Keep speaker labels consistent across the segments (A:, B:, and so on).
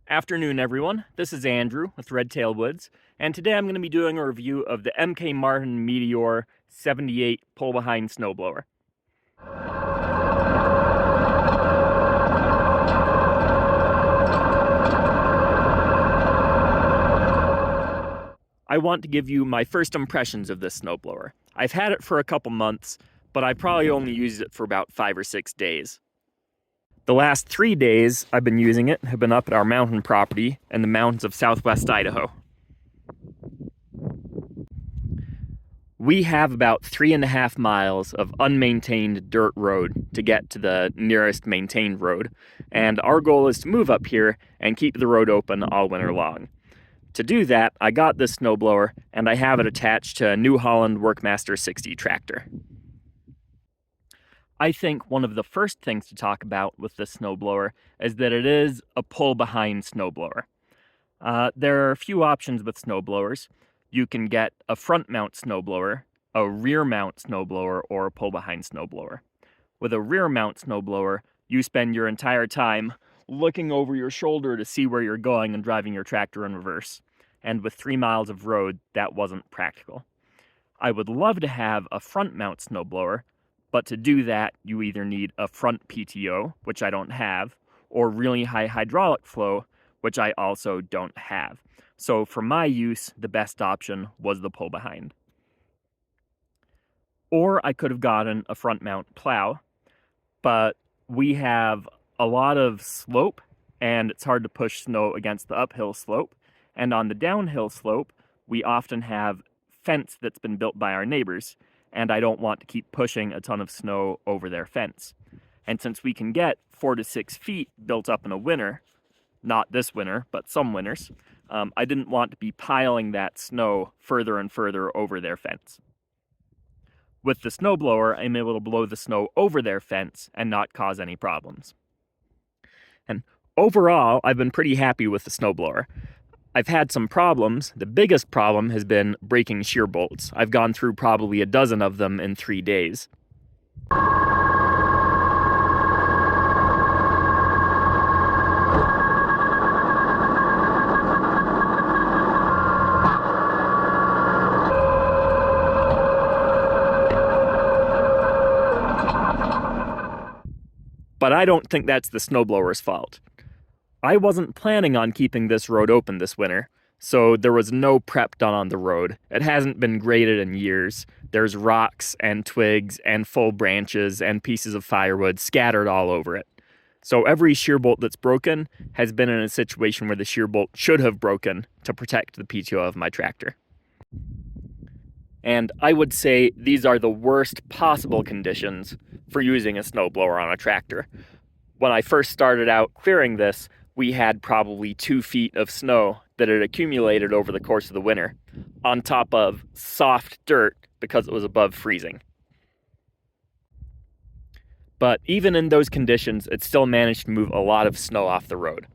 A: Afternoon, everyone. This is Andrew with Redtail Woods, and today I'm going to be doing a review of the MK Martin Meteor 78 pull-behind snowblower. I want to give you my first impressions of this snowblower. I've had it for a couple months, but I probably only used it for about 5 or 6 days. The last 3 days I've been using it have been up at our mountain property in the mountains of southwest Idaho. We have about 3.5 miles of unmaintained dirt road to get to the nearest maintained road, and our goal is to move up here and keep the road open all winter long. To do that, I got this snowblower, and I have it attached to a New Holland WorkMaster 60 tractor. I think one of the first things to talk about with this snowblower is that it is a pull-behind snowblower. There are a few options with snowblowers. You can get a front-mount snowblower, a rear-mount snowblower, or a pull-behind snowblower. With a rear-mount snowblower, you spend your entire time looking over your shoulder to see where you're going and driving your tractor in reverse. And with 3 miles of road, that wasn't practical. I would love to have a front-mount snowblower, but to do that, you either need a front PTO, which I don't have, or really high hydraulic flow, which I also don't have. So for my use, the best option was the pull-behind. Or I could have gotten a front-mount plow, but we have a lot of slope, and it's hard to push snow against the uphill slope. And on the downhill slope, we often have fence that's been built by our neighbors, and I don't want to keep pushing a ton of snow over their fence. And since we can get 4 to 6 feet built up in a winter, not this winter, but some winters, I didn't want to be piling that snow further and further over their fence. With the snowblower, I'm able to blow the snow over their fence and not cause any problems. And overall, I've been pretty happy with the snowblower. I've had some problems. The biggest problem has been breaking shear bolts. I've gone through probably a dozen of them in 3 days. But I don't think that's the snowblower's fault. I wasn't planning on keeping this road open this winter, so there was no prep done on the road. It hasn't been graded in years. There's rocks and twigs and full branches and pieces of firewood scattered all over it. So every shear bolt that's broken has been in a situation where the shear bolt should have broken to protect the PTO of my tractor. And I would say these are the worst possible conditions for using a snowblower on a tractor. When I first started out clearing this, we had probably 2 feet of snow that had accumulated over the course of the winter, on top of soft dirt because it was above freezing. But even in those conditions, it still managed to move a lot of snow off the road.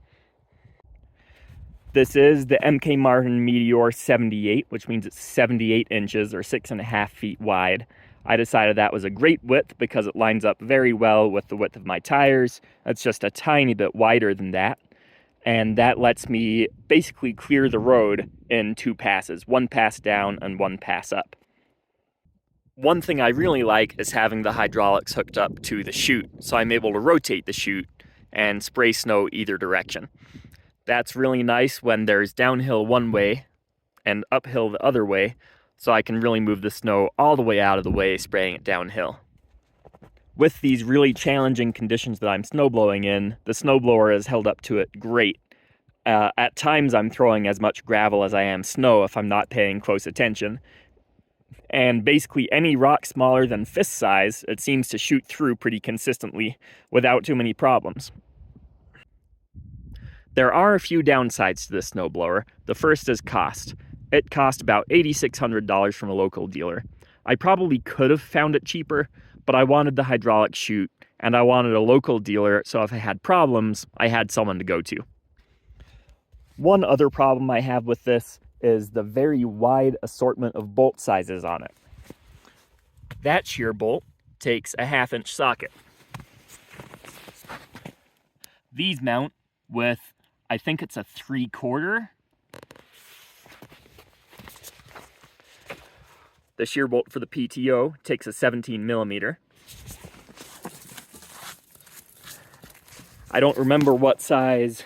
A: This is the MK Martin Meteor 78, which means it's 78 inches or 6.5 feet wide. I decided that was a great width because it lines up very well with the width of my tires. It's just a tiny bit wider than that. And that lets me basically clear the road in 2 passes, 1 pass down and 1 pass up. One thing I really like is having the hydraulics hooked up to the chute, so I'm able to rotate the chute and spray snow either direction. That's really nice when there's downhill one way and uphill the other way, so I can really move the snow all the way out of the way, spraying it downhill. With these really challenging conditions that I'm snowblowing in, the snowblower has held up to it great. At times I'm throwing as much gravel as I am snow if I'm not paying close attention. And basically any rock smaller than fist size, it seems to shoot through pretty consistently without too many problems. There are a few downsides to this snowblower. The first is cost. It cost about $8,600 from a local dealer. I probably could have found it cheaper, but I wanted the hydraulic chute, and I wanted a local dealer, so if I had problems, I had someone to go to. One other problem I have with this is the very wide assortment of bolt sizes on it. That shear bolt takes a 1/2 inch socket. These mount with I think it's a 3/4. The shear bolt for the PTO takes a 17 millimeter. I don't remember what size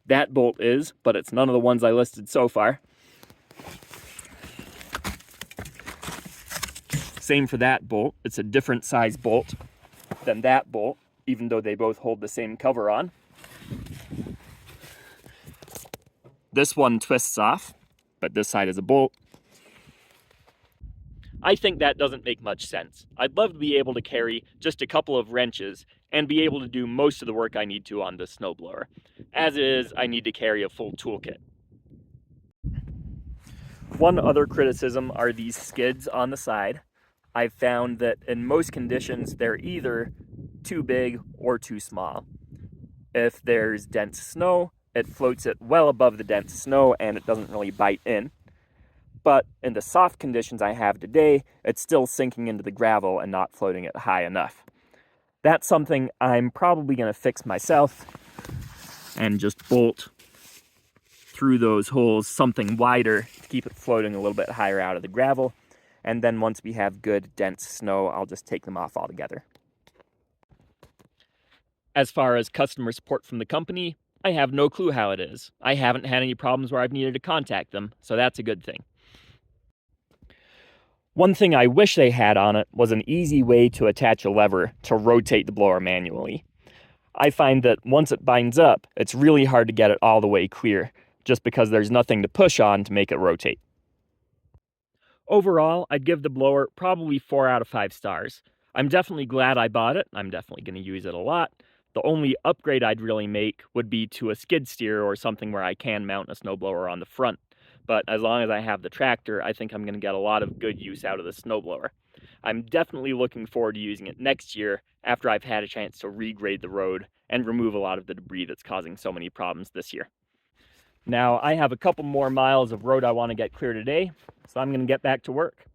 A: that bolt is, but it's none of the ones I listed so far. Same for that bolt. It's a different size bolt than that bolt, even though they both hold the same cover on. This one twists off, but this side is a bolt. I think that doesn't make much sense. I'd love to be able to carry just a couple of wrenches and be able to do most of the work I need to on this snowblower. As it is, I need to carry a full toolkit. One other criticism are these skids on the side. I've found that in most conditions, they're either too big or too small. If there's dense snow, it floats it well above the dense snow and it doesn't really bite in. But in the soft conditions I have today, it's still sinking into the gravel and not floating it high enough. That's something I'm probably going to fix myself and just bolt through those holes something wider to keep it floating a little bit higher out of the gravel. And then once we have good dense snow, I'll just take them off altogether. As far as customer support from the company, I have no clue how it is. I haven't had any problems where I've needed to contact them, so that's a good thing. One thing I wish they had on it was an easy way to attach a lever to rotate the blower manually. I find that once it binds up, it's really hard to get it all the way clear, just because there's nothing to push on to make it rotate. Overall, I'd give the blower probably 4 out of 5 stars. I'm definitely glad I bought it. I'm definitely going to use it a lot. The only upgrade I'd really make would be to a skid steer or something where I can mount a snowblower on the front. But as long as I have the tractor, I think I'm going to get a lot of good use out of the snowblower. I'm definitely looking forward to using it next year after I've had a chance to regrade the road and remove a lot of the debris that's causing so many problems this year. Now, I have a couple more miles of road I want to get clear today, so I'm going to get back to work.